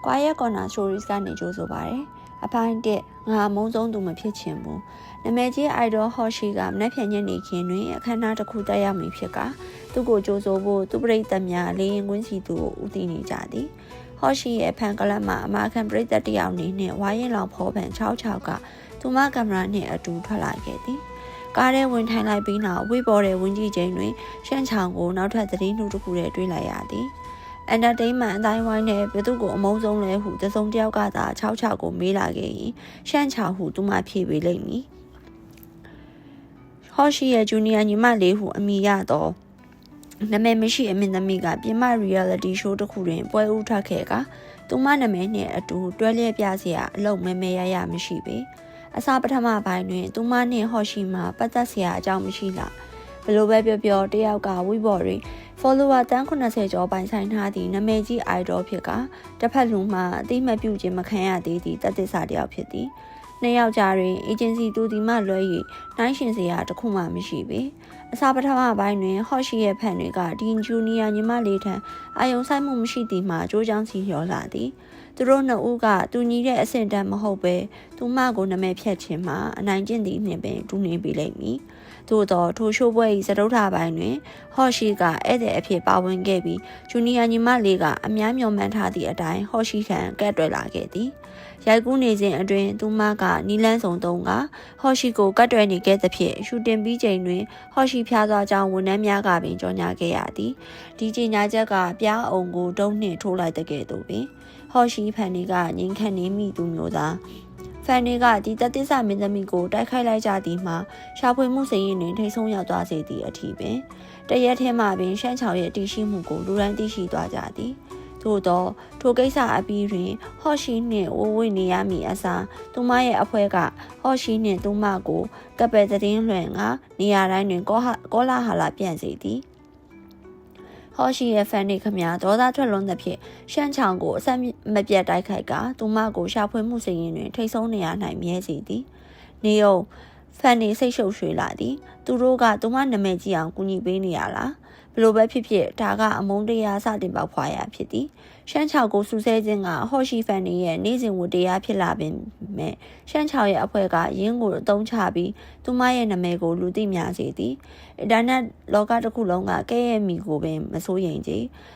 Quiet Corner Stories ကနေကြိုဆိုပါရယ်အပိုင်း1ငါအမုန်းဆုံးသူမဖြစ်ချင်ဘူးနာမည်ကြီး idol Hoshi ကမနက်ဖြန်ညနေခင်းတွင်အခမ်းအနားတစ်ခုတက်ရောက်မည်ဖြစ်ကသူ့ကိုကြိုဆိုဖို့သူပရိသတ်များလေရင်ကွင်းစီသူကိုဦးတည်နေကြသည် Hoshi ရဲ့ဖန်ကလပ်မှာအမာခံပရိသတ်တယောက်အနေနဲ့ဝါရင်လောင်ဖောပန်66ကသူမကင်မရာနဲ့အတူထွက်လာခဲ့သည်ကားထဲဝင်ထိုင်လိုက်ပြီးနောက်ဝိပေါ်တဲ့ဝင်ကြီးချိန်တွင်ရှမ်းချောင်ကိုနောက်ထပ်သတင်းနှုတ်တစ်ခုနဲ့တွေ့လိုက်ရသည် entertainment အတိုင်းဝိုင်းနဲ့ဘယ်သူကိုအမုန်းဆုံးလဲဟုတစုံတစ်ယောက်ကသာ66ကိုမေးလာခဲ့ရင်ရှမ်းချောင်ဟုသူမဖြေပေးလိမ့်မည် Hoshi ရဲ့ junior ညီမလေးဟုအမည်ရတော့နာမည်မရှိအမင်းသမီးကပြင်မ reality show တစ်ခုတွင်ပွဲဦးထွက်ခဲ့ကသူမနာမည်နဲ့အတူတွဲလျက်ပြစရာအလုပ်မဲမဲရရမရှိပေအစားပထမပိုင်းတွင်သူမနှင့် Hoshi မှာပတ်သက်စရာအကြောင်းမရှိလားဘလို့ပဲပြောပြောတယောက်ကဝိဘော်တွင် follower တန်း80ကျော်ပိုင်ဆိုင်ထားသည့်နာမည်ကြီး idol ဖြစ်ကတစ်ဖက်လူမှအသိမပြုခြင်းမခံရသေးသည့်တသက်စာတယောက်ဖြစ်သည်နှစ်ယောက်ကြားတွင် agency တူဒီမှလွဲ၍နိုင်ရှင်စရာတစ်ခုမှမရှိပေအစားပထမပိုင်းတွင် Hoshi ရဲ့ဖန်တွေကဒီ junior ညီမလေးထံအာယုံဆိုင်မှုမရှိသည်မှာကြိုးချောင်းစီလျော်လာသည်သူတို့နှစ်ဦးကတူညီတဲ့အဆင့်တန်းမဟုတ်ပဲသူမကိုနာမည်ဖြတ်ခြင်းမှာအနိုင်ကျင့်သည့်နှင့်ပင်တူနေပြီလိမ့်မည်သို့သောထိုရှိုးပွဲ၏စတုထပိုင်းတွင် Hoshi ကဧည့်သည်အဖြစ်ပါဝင်ခဲ့ပြီး junior ညီမလေးကအများမျှော်မှန်းထားသည့်အတိုင်း Hoshi ထံကဲ့တွယ်လာခဲ့သည်ရိုက်ကူးနေစဉ်အတွင်းသူမကနီလန်းဆောင်သုံးက Hoshi ကိုကတ်တွယ်နေခဲ့သဖြင့်ရှူတင်ပြီးချိန်တွင် Hoshi ဖျားသွားကြောင်းဝန်ထမ်းများကပင်ကြော်ညာခဲ့ရသည်ဒီကြေညာချက်ကပြားအောင်ကိုဒုံနှင့်ထိုးလိုက်တဲ့ကဲ့သို့ပင် Hoshi ဖန်တွေကငင်းခတ်နေမိသူမျိုးသားဖန်တွေကဒီတသစ္စာမင်းသမီးကိုတိုက်ခိုက်လိုက်ကြသည်မှာရှာဖွေမှုစရင်တွင်ထိတ်ဆုံးရောက်သွားစေသည့်အထိပင်တရက်ထဲမှာပင်ရှမ်းချောင်ရဲ့တည်ရှိမှုကိုလူတိုင်းသိရှိသွားကြသည်သို့သောထိုကိစ္စအပြီးတွင် Hoshi နှင့်ဝဝနေရမည်အစားသူမရဲ့အဖွဲ့က Hoshi နှင့်သူမကိုကပယ်သတင်းလွှင့်ကနေရာတိုင်းတွင်ကောလာဟာလာပြန့်စေသည်Hoshi ရဲ့ fan တွေခမဒေါသထွက်လွန်သဖြင့်ရှမ်းချောင်ကိုအဆက်မပြတ်တိုက်ခိုက်ကသူမကိုရှာဖွေမှုစရင်တွင်ထိတ်ဆုံးနေရ၌မြဲစီသည်နေုံ fan တွေစိတ်ရှုပ်ရွှေလာသည်သူတို့ကသူမနာမည်ကြီးအောင်ကူညီပေးနေရလားဘလို့ပဲဖြစ်ဖြစ်ဒါကအမုန်းတရားစတင်ပေါက်ဖွာရဖြစ်သည်ရှမ်းချောင်ကိုစူးစဲခြင်းက Hoshi fan တွေရဲ့နေ့စဉ်ဝတ္တရားဖြစ်လာပင်မဲ့ရှမ်းချောင်ရဲ့အဖွဲ့ကရင်းကိုအသုံးချပြီးသူမရဲ့နာမည်ကိုလူသိများစေသည်အင်တာနက်လောကတစ်ခုလုံးကကဲ့ရဲ့မိကိုပင်မစိုးရိမ်ကြ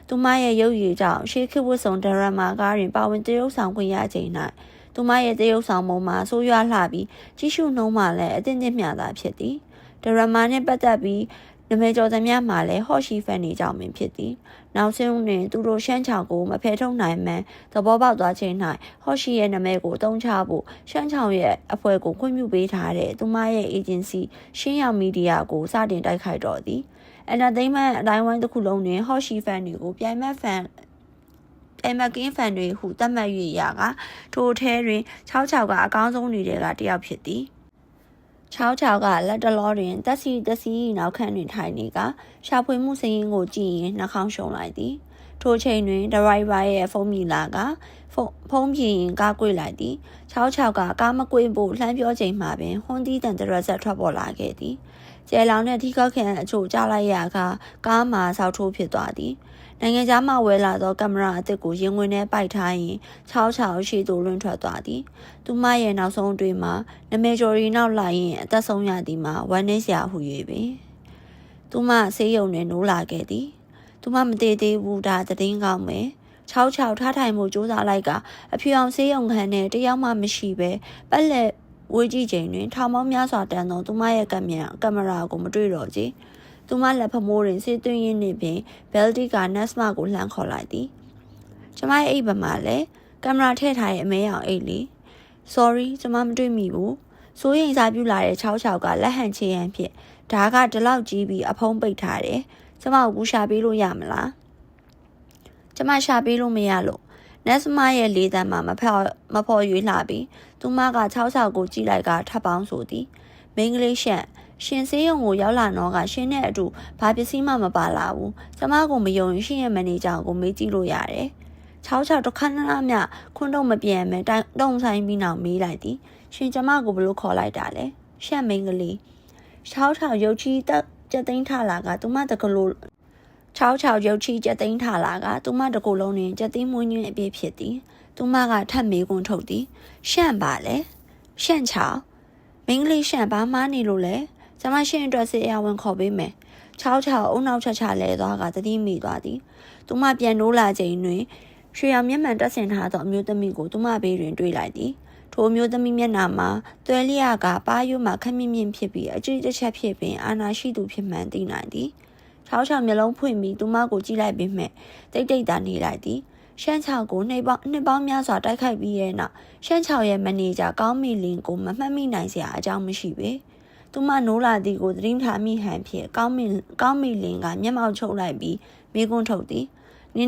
သူမရဲ့ရုပ်ရည်ကြောင့်ရှေးခေတ်ဝတ်ဆောင်ဒရမာကားတွင်ပါဝင်တရုပ်ဆောင်ခွင့်ရချိန်၌သူမရဲ့တရုပ်ဆောင်ပုံမှာဆိုးရွားလှပြီးကြီးစုနှုံးမှလည်းအသင့်သင့်မျှသာဖြစ်သည်ဒရမာနှင့်ပတ်သက်ပြီးနမဲကျော်သမျှမှာလည်း Hoshi fan တွေကြောင့်ပင်ဖြစ်သည်နောက်ဆုံးတွင်သူတို့ရှမ်းချောင်ကိုမဖယ်ထုတ်နိုင်မှသဘောပေါက်သွားချိန်၌Hoshiရဲ့နာမည်ကိုအသုံးချဖို့ရှမ်းချောင်ရဲ့အဖွဲ့ကိုခွင့်ပြုပေးထားတဲ့သူမရဲ့ agency ရှင်းရောက်မီဒီယာကိုစတင်တိုက်ခိုက်တော့သည် entertainment အတိုင်းဝိုင်းတစ်ခုလုံးတွင် Hoshi fan တွေကိုပြိုင်မက် fan အိမ်မကင်း fan တွေဟုသတ်မှတ်၍ရကထိုထဲတွင်66ကအကောင်းဆုံးတွေကတယောက်ဖြစ်သည်66ကလက်တလောတွင်တက်စီနောက်ခန့်တွင်ထိုင်နေကရှာဖွေမှုစရင်ကိုကြည့်ရင်နှာခေါင်းရှုံလိုက်သည်ထိုချိန်တွင်ဒရိုင်ဘာရဲ့ဖုန်းမြည်လာကဖုန်းပြင်ရင်ကားကွေ့လိုက်သည်66ကကားမကွေ့ဖို့လှမ်းပြောချိန်မှာပင်ဟွန်းတီးတန်တရက်ဆက်ထွက်ပေါ်လာခဲ့သည်ကျဲလောင်တဲ့ထိခောက်ခံအချို့ကြားလိုက်ရကကားမှာဆောက်ထိုးဖြစ်သွားသည်နိုင်ငံခြားမှဝယ်လာသောကင်မရာအသစ်ကိုရင်ဝင်ထဲပိုက်ထားရင်66ရှိသို့လွင့်ထွက်သွားသည်သူမရဲ့နောက်ဆုံးအတွင်းမှာနမဲကျော်ရီနောက်လာရင်အသက်ဆုံးရသည်မှာဝမ်းနည်းစရာဟု၍ပင်သူမဆေးရုံတွင်နိုးလာခဲ့သည်သူမမတည်သေးဘူးဒါသတင်းကောင်းမယ်66ထားထိုင်မှုစူးစမ်းလိုက်ကအဖြူအောင်ဆေးရုံခန်းနဲ့တယောက်မှမရှိပဲပတ်လက်ဝေးကြည့်ချိန်တွင်ထောင်ပေါင်းများစွာတန်သောသူမရဲ့ကင်မရာကိုမတွေ့တော့ကြသူမလက်ဖမိုးတွင်ဆေးသွင်းရင်းနှင့်ပင်ဘယ်လ်တီကနက်စမကိုလှမ်းခေါ်လိုက်သည်ကျမရဲ့အိပ်ပမှာလည်းကင်မရာထည့်ထားရဲ့အမဲရောင်အိတ်လေ sorry ကျမမတွေ့မိဘူးစိုးရိမ်စားပြုလာတဲ့66ကလက်ဟန်ချေရန်ဖြစ်ဒါကဒီလောက်ကြီးပြီးအဖုံးပိတ်ထားတယ်ကျမကိုရှာပေးလို့ရမလားကျမရှာပေးလို့မရလို့နက်စမရဲ့လေးတန်းမှာမဖော်ရွေးလှပြီးသူမက66ကိုကြည့်လိုက်ကထပ်ပေါင်းဆိုသည်မင်္ဂလိရှန့်ရှင်ဆေးရုံကိုရောက်လာတော့ကရှင်နဲ့အတူဘာပစ္စည်းမှမပါလာဘူးကျမကိုမယုံရင်ရှင်ရဲ့မန်နေဂျာကိုမေးကြည့်လို့ရတယ်66တစ်ခါနာမြခွန်းတော့မပြန်မဲတုံဆိုင်ပြီးနောက်မေးလိုက်သည်ရှင်ကျမကိုဘလို့ခေါ်လိုက်တာလဲရှန့်မင်္ဂလိ66ရုပ်ချီတက်ကြက်သိန်းထလာကသူမတကလို့66ရုပ်ချီကြက်သိန်းထလာကသူမတကူလုံးတွင်ကြက်သိန်းမွေးညွှန်းအပြည့်ဖြစ်သည် သူမကထပ်မေးခွန်းထုတ်သည်ရှန့်ပါလေရှန့်ချောင်းမင်းကလေးရှန့်ဘာမှနေလို့လဲကျမရှင့်အတွက်စစ်အဝင်ခေါ်ပေးမယ်ချောင်းအုံနောက်ချလဲသွားကတတိမိသွားသည်သူမပြန်နိုးလာချိန်တွင်ရွှေရောင်မျက်မှန်တက်ဆင်ထားသောအမျိုးသမီးကိုသူမဘေးတွင်တွေ့လိုက်သည်ထိုအမျိုးသမီးမျက်နှာမှာသွဲလျကပါးရွမှခက်မြင့်မြင့်ဖြစ်ပြီးအကြွတစ်ချက်ဖြစ်ပင်အာနာရှိသူဖြစ်မှန်သိနိုင်သည်ချောင်းမျက်လုံးဖွင့်ပြီးသူမကိုကြည့်လိုက်ပြီးမှတိတ်သာနေလိုက်သည်ရှမ်းချောက်ကိုနှစ်ပေါင်းများစွာတိုက်ခိုက်ပြီးရဲ့နောက်ရှမ်းချောက်ရဲ့မန်နေဂျာကောင်းမီလင်ကိုမမှတ်မိနိုင်စရာအကြောင်းမရှိပေသူမနိုးလာသည်ကိုသတင်းထားမိဟန်ဖြင့်ကောင်းမီလင်ကမျက်မှောက်ချုပ်လိုက်ပြီးမိကွန်းထုတ်သည်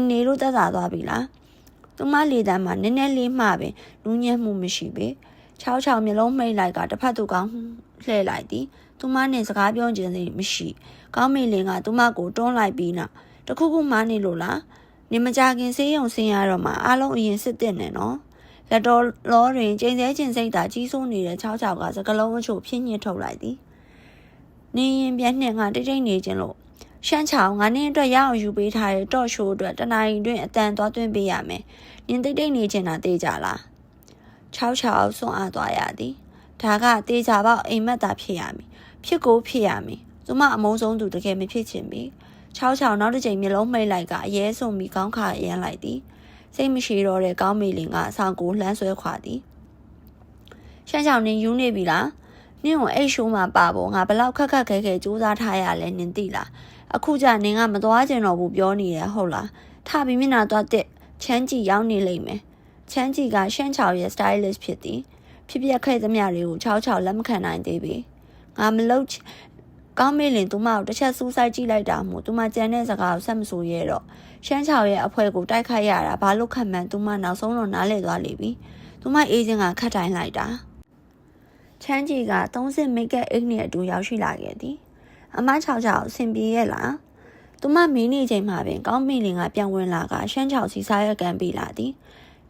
နေလို့သက်သာသွားပြီလားသူမလေတန်းမှာနည်းနည်းလေးမှပင်နူးညံ့မှုမရှိပေချောင်းမျက်လုံးမိတ်လိုက်ကတစ်ဖက်သူကောင်းလှည့်လိုက်သည်သူမနဲ့စကားပြောခြင်းစိမရှိကောင်းမီလင်ကသူမကိုတွန်းလိုက်ပြီးနောက်တခုခုမှနေလို့လားနေမကြခင်ဆေးရုံဆင်းရတော့မှအားလုံးအရင်စစ်တဲ့နဲ့နော်လက်တော်လောတွင်ကျင်းစဲခြင်းစိတ်သာကြီးစိုးနေတဲ့ချောင်းကစကလုံးအချို့ဖြင်းညစ်ထုတ်လိုက်သည်နေရင်ပြန်နှင်ကတိတ်နေခြင်းလို့ရှမ်းချောင်းငါနင်းအတွက်ရအောင်ယူပေးထားတဲ့တော့ရှိုးအတွက်တနင်္လာတွင်အတန်သွားသွင်းပေးရမယ်နင်းတိတ်နေခြင်းတာတေးကြလားချောင်းစွန့်အားသွားရသည်ဒါကတေးကြပေါ့အိမ်မက်သာဖြစ်ရမည်ဖြစ်ကိုဖြစ်ရမည်သူမအမုန်းဆုံးသူတကယ်မဖြစ်ချင်ပြီချောင်းနောက်တစ်ချိန်မျက်လုံးမှိတ်လိုက်ကအရဲဆုံပြီးကောင်းခါရမ်းလိုက်သည်စိတ်မရှိတော့တဲ့ကောင်းမီလင်ကဆောင်ကိုလှမ်းဆွဲခွာသည်ရှမ်းချောင်းနင်းယူနေပြီလားနင်းကိုအိတ်ရှိုးမှာပါဖို့ငါဘလောက်ခက်ခဲစူးစမ်းထားရလဲနင်းသိလားအခုကျနင်းကမသွားကျင်တော့ဘူးပြောနေတယ်ဟုတ်လားထပြီးမျက်နှာသွားတက်ချမ်းကြည့်ရောက်နေလိမ့်မယ်ချမ်းကြည့်ကရှမ်းချောင်းရဲ့ stylist ဖြစ်သည်ဖြစ်ပျက်ခဲ့သမျှတွေကိုချောင်းလက်မခံနိုင်သေးပြီငါမလုပ်ကောင်းမေးလင်သူမကိုတစ်ချက်စူးစိုက်ကြည့်လိုက်တာမို့သူမကြံတဲ့စကားကိုဆက်မဆိုရဲတော့ရှမ်းချောင်းရဲ့အဖွဲကိုတိုက်ခိုက်ရတာဘာလို့ခံမှန်းသူမနောက်ဆုံးတော့နားလည်သွားလိမ့်ပြီသူမအေးချင်းကခတ်တိုင်းလိုက်တာချမ်းကြီးက30မိတ်ကပ်အိတ်နဲ့အတူရောက်ရှိလာခဲ့သည်အမ6ဆင်ပြေရဲ့လားသူမမင်းနေချိန်မှာပင်ကောင်းမီလင်ကပြန်ဝင်လာကရှမ်းချောင်းစီစားရကန်ပေးလာသည်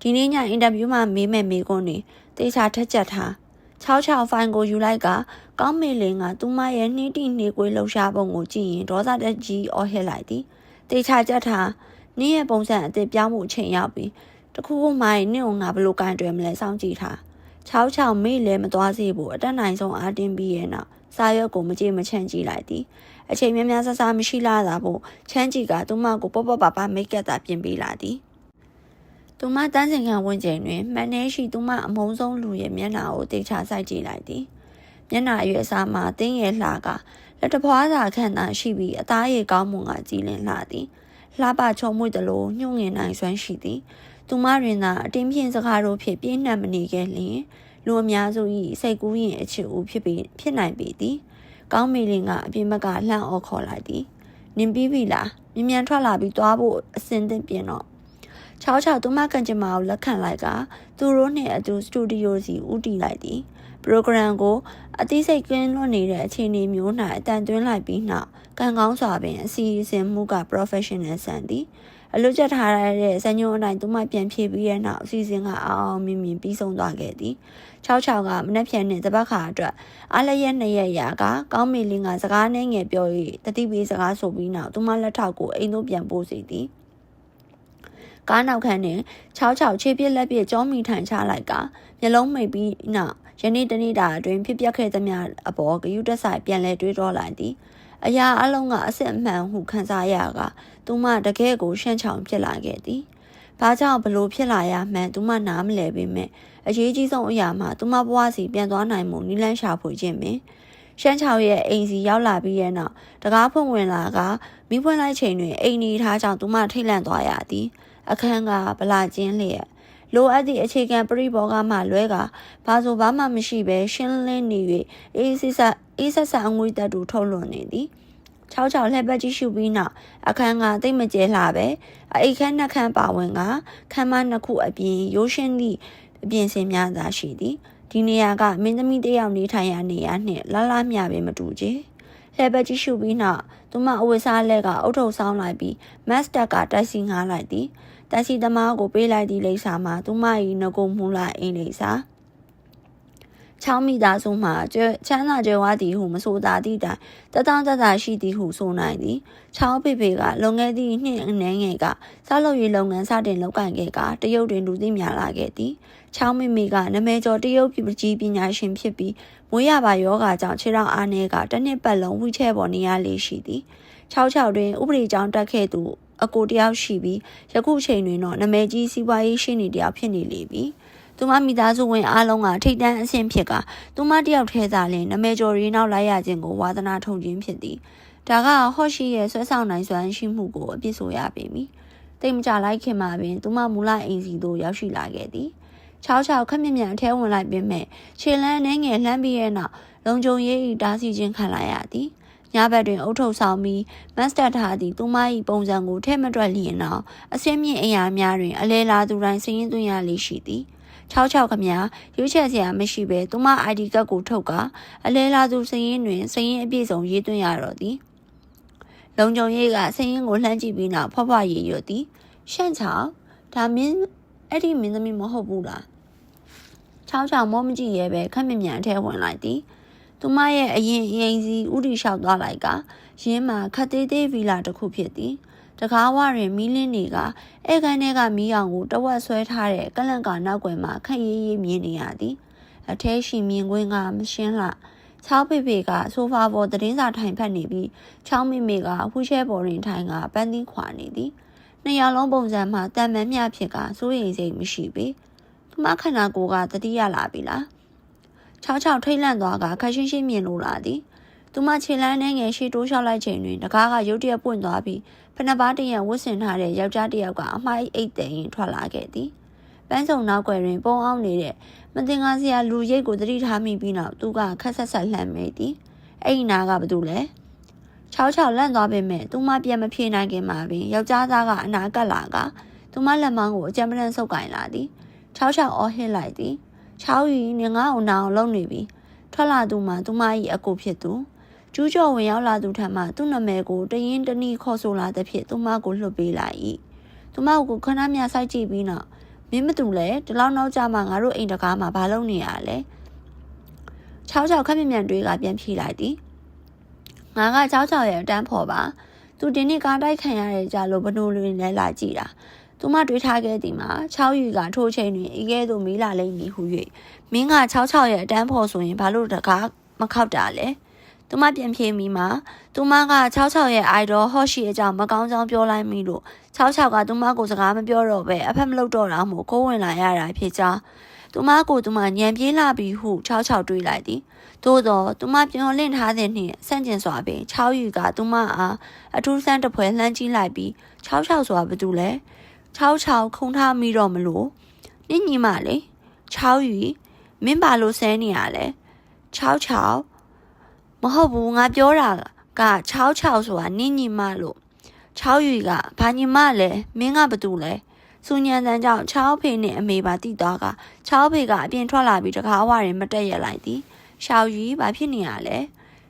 ဒီနေ့ညအင်တာဗျူးမှာမေးမဲ့မေးခွန်းတွေတေချာထက်ချက်ထား6ဖိုင်ကိုယူလိုက်ကကောင်းမီလင်ကသူမရဲ့နှီးတိနှေးကွေးလှူရှားပုံကိုကြည့်ရင်ဒေါသတက်ကြီးအော်ဟစ်လိုက်သည်တေချာကြက်ထားနင်းရဲ့ပုံစံအသစ်ပြောင်းမှုအချိန်ရောက်ပြီးတခုခုမှနင်းကိုငါဘလို့ကန်တွယ်မလဲစောင့်ကြည့်ထား6မေ့လဲမသွားစေဖို့အတက်နိုင်ဆုံးအားတင်းပြီးရဲ့နောက်စာရွက်ကိုမကြည့်မချန့်ကြည့်လိုက်သည်အချိန်များများဆဆမရှိလာတာဖို့ချမ်းကြည့်ကသူမကိုပေါ့ပါမိတ်ကပ်သာပြင်ပေးလာသည်သူမတန်းစင်ခံဝင်ချိန်တွင်မန်နေရှိသူမအမုန်းဆုံးလူရဲ့မျက်နှာကိုတေချာစိုက်ကြည့်လိုက်သည်မျက်နှာအရွယ်စားမှာတင်းရဲ့လှကလက်တဖွားစာခန့်သာရှိပြီးအသားရည်ကောင်းမွန်ကကြည်လင်လှသည်လှပချုံမွေ့သလိုညှို့ငင်နိုင်စွမ်းရှိသည်သူမတွင်သာအတင်းဖြင့်စကားတို့ဖြင့်ပြင်းနှံမနေခဲ့လျင်လူအများစု၏စိတ်ကူးရင်အချစ်ဦးဖြစ်နိုင်ပေသည်ကောင်းမီလင်ကအပြင်ဘက်ကလှမ်းအော်ခေါ်လိုက်သည်နင်ပြီးပြီလားမြန်ထွက်လာပြီးသွားဖို့အစင်သင့်ပြင်တော့6သူမကန်ချမာကိုလက်ခံလိုက်ကသူတို့နှင့်အတူစတူဒီယိုစီဦးတည်လိုက်သည်ပရိုဂရမ်ကိုအသိစိတ်ကင်းလွတ်နေတဲ့အခြေအနေမျိုး၌အတန်သွင်းလိုက်ပြီးနောက်ကံကောင်းစွာပင်အစီအစဉ်မှုက professional ဆန်သည်အလွတ်ကျထားရတဲ့ဇညုံအတိုင်းသူမပြန်ဖြည့်ပြီးတဲ့နောက်အစီအစဉ်ကအောင်မြင်ပြီးဆုံးသွားခဲ့သည်6ကမနှက်ဖြန်နှင့်တပတ်ခါအတွက်အားလျက်2ရက်ရာကကောင်းမီလင်းကစကားနဲ့ငယ်ပြော၍တတိပေးစကားဆိုပြီးနောက်သူမလက်ထောက်ကိုအိမ်သို့ပြန်ပို့စီသည်ကားနောက်ခန်းတွင်6ခြေပြက်လက်ပြက်ကြောမီထိုင်ချလိုက်ကမျက်လုံးမိတ်ပြီးနောက်ယနေ့တနေ့တာအတွင်းဖြစ်ပျက်ခဲ့သမျှအပေါ်ဂယုတက်ဆိုင်ပြန်လဲတွေးတောလိုက်သည်အရာအလုံးကအစစ်အမှန်ဟုခံစားရကသူမတကယ်ကိုရှန့်ချောင်ဖြစ်လာခဲ့သည်။ဘာကြောင့်ဘလို့ဖြစ်လာရမှန်းသူမနားမလည်ပေမဲ့အရေးကြီးဆုံးအရာမှာသူမဘဝစီပြန်သွားနိုင်မှုနီးလန်းရှာဖွေခြင်းပင်ရှမ်းချောင်ရဲ့အိမ်စီရောက်လာပြီးရဲ့နောက်တကားဖွင့်ဝင်လာကမိဖွင့်လိုက်ချိန်တွင်အိမ်နေထားကြောင့်သူမထိတ်လန့်သွားရသည်။အခန်းကဗလာကျင်းလျက်လိုအပ်သည့်အခြေခံပရိဘောဂမှလွဲကဘာဆိုဘာမှမရှိဘဲရှင်းလင်းနေ၍အေးဆက်ဆအငွေတက်တူထုတ်လွှင့်နေသည်6လှည့်ပတ်ကြည့်ရှုပြီးနောက်အခန်းကတိတ်မကျဲလှပဲအိတ်ခန်းနှစ်ခန်းပါဝင်ကခန်းမနှစ်ခုအပြင်ရိုးရှင်းသည့်အပြင်စင်များသာရှိသည်ဒီနေရာကမင်းသမီးတစ်ယောက်နေထိုင်ရာနေရာနှင့်လှမျှပင်မတူချေလှည့်ပတ်ကြည့်ရှုပြီးနောက်သူမအဝတ်စားလက်ကအုတ်ထုပ်ဆောင်လိုက်ပြီးမတ်စတက်ကတိုက်စီငှားလိုက်သည်တိုက်စီသမားကိုပေးလိုက်သည့်လိပ်စာမှာသူမ၏ငကိုမှုလာအင်းလိပ်စာ ချောင်းမိသားစုမှာချမ်းသာကြွယ်ဝသည်ဟုမဆိုသာသည့်တိုင်တသောတသာရှိသည်ဟုဆိုနိုင်သည်ချောင်းဖေဖေကလွန်ခဲ့သည့်နှစ်အနည်းငယ်ကစားလုပ်ရေးလုပ်ငန်းစတင်လုပ်ကိုင်ခဲ့ကတရုတ်တွင်လူသိများလာခဲ့သည်ချောင်းမိမိကနာမည်ကျော်တရုတ်ပြည်ကြီးပညာရှင်ဖြစ်ပြီးမွေးရပါယောဂကြောင့်ခြေထောက်အားနည်းကတစ်နှစ်ပတ်လုံးဝှီချဲပေါ်နေရလေးရှိသည်66တွင်ဥပဒေကြောင်းတက်ခဲ့သူအကိုတယောက်ရှိပြီးယခုချိန်တွင်တော့နာမည်ကြီးစီးပွားရေးရှိနေတယောက်ဖြစ်နေလေပြီသူမမိသားစုဝင်အားလုံးကထိတ်တန့်အဆင့်ဖြစ်ကသူမတယောက်ထဲသာလျှင်နာမည်ကျော်ရီနောက်လိုက်ရခြင်းကိုဝါသနာထုံခြင်းဖြစ်သည်ဒါကဟော့ရှိရဲ့ဆွဲဆောင်နိုင်စွမ်းရှိမှုကိုအပြစ်ဆိုရပေမည်တိတ်မကြလိုက်ခင်မှာပင်သူမမူလအိမ်စီသို့ရောက်ရှိလာခဲ့သည်66ခက်မြက်မြက်အထဲဝင်လိုက်ပေမဲ့ခြေလန်းနှဲငယ်လှမ်းပြီးရဲ့နောက်လုံခြုံရေး၏တားဆီးခြင်းခံလိုက်ရသည်ညဘက်တွင်အုတ်ထုတ်ဆောင်ပြီးမတ်စတာထားသည့်သူမ၏ပုံစံကိုထဲ့မတွက်လျင်တော့အစင်းမြင့်အရာများတွင်အလဲလာသူတိုင်းစည်ရင်းသွင်းရလေးရှိသည်66ခမရွေးချယ်စရာမရှိဘဲသူမ ID ကတ်ကိုထုတ်ကအလဲလာသူစည်ရင်းတွင်စည်ရင်းအပြည့်စုံရေးသွင်းရတော့သည်လုံခြုံရေးကစည်ရင်းကိုလှမ်းကြည့်ပြီးနောက်ဖွားဖွားရေးရွတ်သည်ရှန့်ချောင်းဒါမင်းအဲ့ဒီမင်းသမီးမဟုတ်ဘူးလား66မောမကြည့်ရဲပဲခက်မြမြန်ထဲဝင်လိုက်သည်သူမရဲ့အရင်အိမ်စီဥတီလျှောက်သွားလိုက်ကရင်းမှာခတ်သေးသေးဗီလာတစ်ခုဖြစ်သည်တကားဝတွင်မီးလင်းတွေကအဲခန်းထဲကမီးအောင်ကိုတဝက်ဆွဲထားတဲ့ကလန့်ကာနောက်ွယ်မှာခက်ရေးရေးမြင်နေရသည်အထဲရှိမြင်ကွင်းကမရှင်းလှချောင်းဖေဖေကဆိုဖာပေါ်သတင်းစာထိုင်ဖက်နေပြီးချောင်းမိမိကဝှီချဲပေါ်တွင်ထိုင်ကပန်းသီးခွာနေသည်နှစ်ယောက်လုံးပုံစံမှာတန်မှန်မျှဖြစ်ကစိုးရိမ်စိတ်မရှိပေသူမခန္ဓာကိုယ်ကတတိယလာပြီလား66ထိတ်လန့်သွားကခက်ရှင်းရှင်းမြင်လို့လာသည်သူမခြေလမ်းနဲ့ငယ်ရှေ့တိုးလျှောက်လိုက်ချိန်တွင်တကားကရုတ်တရက်ပွင့်သွားပြီးဖနပါးတရံဝတ်ဆင်ထားတဲ့ယောက်ျားတစ်ယောက်ကအမှားအိတ်သိမ်းထွက်လာခဲ့သည်ပန်းစုံနောက်ွယ်တွင်ပုံအောင်နေတဲ့မတင်ကားစရာလူရိတ်ကိုသတိထားမိပြီးနောက်သူကခက်ဆက်ဆက်လှမ်းမိသည်အဲ့ဒီနာကဘာလို့လဲ66လန့်သွားပေမဲ့သူမပြန်မဖြေနိုင်ခင်မှာပင်ယောက်ျားသားကအနာကပ်လာကသူမလက်မောင်းကိုအကြမ်းပတမ်းဆုပ်ကင်လာသည်66အော်ဟစ်လိုက်သည်6ရီနေငါ့အောင်နာအောင်လုပ်နေပြီထွက်လာသူမှသူမ၏အကိုဖြစ်သူကျူးကျော်ဝင်ရောက်လာသူထံမှသူ့နာမည်ကိုတရင်တနည်းခေါ်ဆိုလာသည်ဖြင့်သူမကိုလွှတ်ပေးလိုက်၏သူမကိုခဏမြစိုက်ကြည့်ပြီးနောက်မင်းမတူလဲဒီလောက်နောက်ကျမှငါတို့အိမ်တကားမှာဘာလုပ်နေရလဲ66ခက်မြမြန်တွေကပြန်ဖြေလိုက်သည်ငါက66ရဲ့အတန်းဖော်ပါသူဒီနေ့ကားတိုက်ခံရတဲ့ကြလို့ဘနိုးလူနဲ့လာကြည့်တာသူမတွေးထားခဲ့သည်မှာ6ယူကထိုးချိန်တွင်ဤကဲ့သို့မီးလာလိမ့်မည်ဟု၍မင်းက66ရဲ့အတန်းဖော်ဆိုရင်ဘာလို့တကားမခောက်တာလဲသူမပြန်ဖြေမိမှာသူမက66ရဲ့ idol ဟော့ရှိအကြောင်းမကောင်းကြောင်းပြောလိုက်မိလို့66ကသူမကိုစကားမပြောတော့ပဲအဖက်မလုပ်တော့တာမို့ခိုးဝင်လာရတာဖြစ်ကြောင်းသူမကိုသူမညံပြေးလာပြီဟု66တွေးလိုက်သည်သို့တော့သူမပြောလင့်ထားတဲ့နှင့်ဆန့်ကျင်စွာပင်6ယူကသူမအားအထူးဆန်းတစ်ဖွဲလှမ်းကြည့်လိုက်ပြီး66ဆိုတာဘာတူလဲ66ခုံထားမိတော့မလို့နင့်ညီမလေ6ယူမင်းပါလို့ဆဲနေရလဲ66မဟုတ်ဘူးငါပြောတာက66ဆိုတာနင့်ညီမလို့6ယူကဘာညီမလဲမင်းကဘာတူလဲစူညံတန်ကြောင့်6ဖေနဲ့အမေပါတိသွားက6ဖေကအပြင်ထွက်လာပြီးတကားဝရင်မတက်ရလိုက်သည်ရှောက်ယူဘာဖြစ်နေရလဲ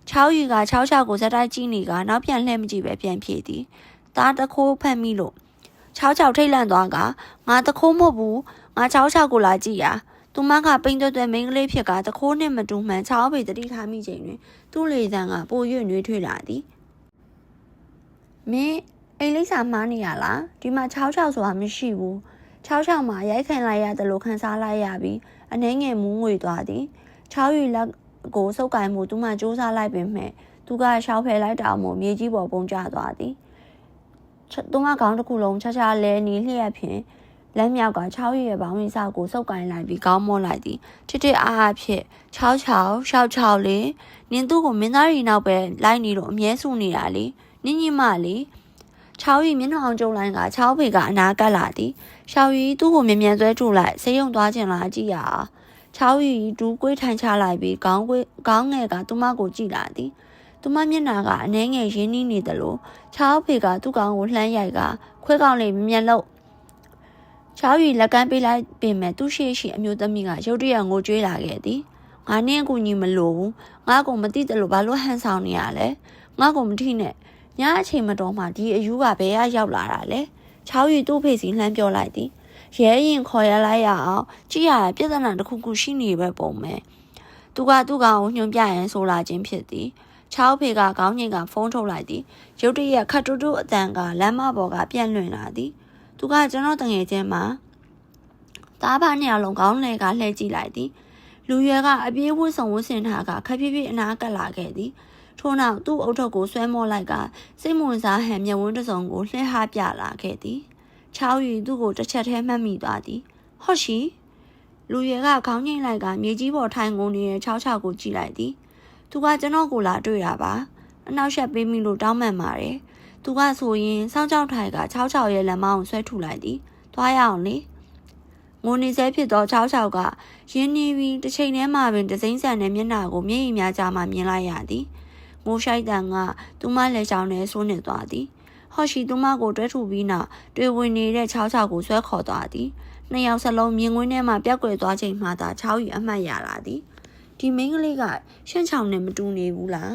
6ယူက66ကိုဇက်တိုက်ကြည့်နေကနောက်ပြန်လှည့်မကြည့်ပဲပြန်ဖြေသည်သားတခိုးဖတ်မိလို့66ထိတ်လန့်သွားကငါတခိုးမဟုတ်ဘူးငါ66ကိုလာကြည့်ရသူမကပိန်တွဲမိန်းကလေးဖြစ်ကတခိုးနဲ့မတူမှန်6ဖေတတိထားမိချိန်တွင်သူ့လေသံကပိုရွနှွေးထွေးလာသည်မင်းအိမ်လိပ်စာမှားနေရလားဒီမှာ66ဆိုတာမရှိဘူး66မှာရိုက်ခံလိုက်ရတယ်လို့ခန်းစားလိုက်ရပြီးအနှဲငယ်မူးငွေသွားသည်6ယူလက်ကိုစုပ်ကင်မှုသူမှစူးစမ်းလိုက်ပေမဲ့သူကရှောက်ဖယ်လိုက်တာမို့မြေကြီးပေါ်ပုံကျသွားသည်သူမခေါင်းတစ်ခုလုံးချာချာလဲနေလျက်ဖြင့်လက်မြောက်က6ယူရဲ့ဘောင်းဝင်ဆောက်ကိုစုပ်ကင်လိုက်ပြီးခေါင်းမောလိုက်သည်တစ်အားဖြင့်66လေနင်သူ့ကိုမင်းသားရီနောက်ပဲလိုက်နေလို့အမြဲဆူနေတာလေနင်းညီမလေ6ရီမျက်နှာအောင်ကျုံလိုက်က6ဖေကအနာကပ်လာသည်ရှောက်ရီသူ့ကိုမြန်ဆွဲထုတ်လိုက်ဆေးရုံသွားခြင်းလားကြည့်ရအောင်6ရီဒူးကွေးထိုင်ချလိုက်ပြီးခေါင်းငယ်ကသူမကိုကြည့်လာသည်သူမမျက်နှာကအနှဲငယ်ရင်းနှီးနေတယ်လို့6ဖေကသူ့ခေါင်းကိုလှမ်းရိုက်ကခွဲကောင်လေးမြန်လို့6ရီလက်ကမ်းပေးလိုက်ပြင်မဲ့သူ့ရှိအမျိုးသမီးကရုတ်တရက်ငိုကြွေးလာခဲ့သည်ငါနဲ့အကူညီမလို့ဘူးငါကိုမသိတယ်လို့ဘာလို့ဟန်ဆောင်နေရလဲငါကိုမထိနဲ့ညအချိန်မတော်မှဒီအယူကဘယ်ရောက်လာတာလဲ6ရီသူ့ဖေစီလှမ်းပြောလိုက်သည်ရဲရင်ခေါ်ရလိုက်ရအောင်ကြည့်ရပြဿနာတစ်ခုခုရှိနေပဲပုံမဲ့ သူကောင်ညွှန်ပြရင်ဆိုလာခြင်းဖြစ်သည်ချောက်ဖေကခေါင်းငိတ်ကဖုန်းထုတ်လိုက်သည်ရုတ်တရက်ခတ်တူတူအတန်ကလမ်းမပေါ်ကပြန့်လွင့်လာသည်သူကကျွန်တော်တငယ်ချင်းမှာသားဖားနှစ်ယောက်လုံးခေါင်းလဲကလှည့်ကြည့်လိုက်သည်လူရွယ်ကအပြေးဝှစ်ဆောင်ဝှစ်စင်ထားကခက်ဖြည်းဖြည်းအနာကပ်လာခဲ့သည်ထို့နောက်သူ့အုတ်ထုပ်ကိုဆွဲမောလိုက်ကစိတ်ဝင်စားဟန်မျက်ဝန်းတစ်စုံကိုလှည့်ဟားပြလာခဲ့သည်ချောက်ရီသူ့ကိုတစ်ချက်တည်းမှတ်မိသွားသည်ဟော့ရှိလူရွယ်ကခေါင်းငိတ်လိုက်ကမြေကြီးပေါ်ထိုင်ကုန်နေတဲ့ချောက်ကိုကြည့်လိုက်သည်သူကကျွန်တော်ကိုလာတွေ့တာပါအနောက်ရှက်ပေးမိလို့တောင်းပန်ပါတယ်သူကဆိုရင်စောင်းကြောက်ထိုင်ကချောက်ရဲ့လက်မောင်းကိုဆွဲထုတ်လိုက်သည်သွားရအောင်လေငိုနေဆဲဖြစ်သောချောက်ကရင်းနှီးပြီးတစ်ချိန်တည်းမှပင်တစိမ့်ဆန်တဲ့မျက်နှာကိုမျက်ရည်များကြားမှမြင်လိုက်ရသည်ငိုရှိုက်တန်ကသူမလက်ချောင်းနဲ့ဆိုးနေသွားသည်ဟော့ရှိသူမကိုတွဲထူပြီးနောက်တွေ့ဝင်နေတဲ့ချောက်ကိုဆွဲခေါ်သွားသည်နှစ်ယောက်စလုံးမြင်ကွင်းထဲမှပြောက်ကွယ်သွားချိန်မှသာချောက်ရီအမှတ်ရလာသည်ဒီမိန်းကလေးကရှင်းချောင်နဲ့မတူနေဘူးလား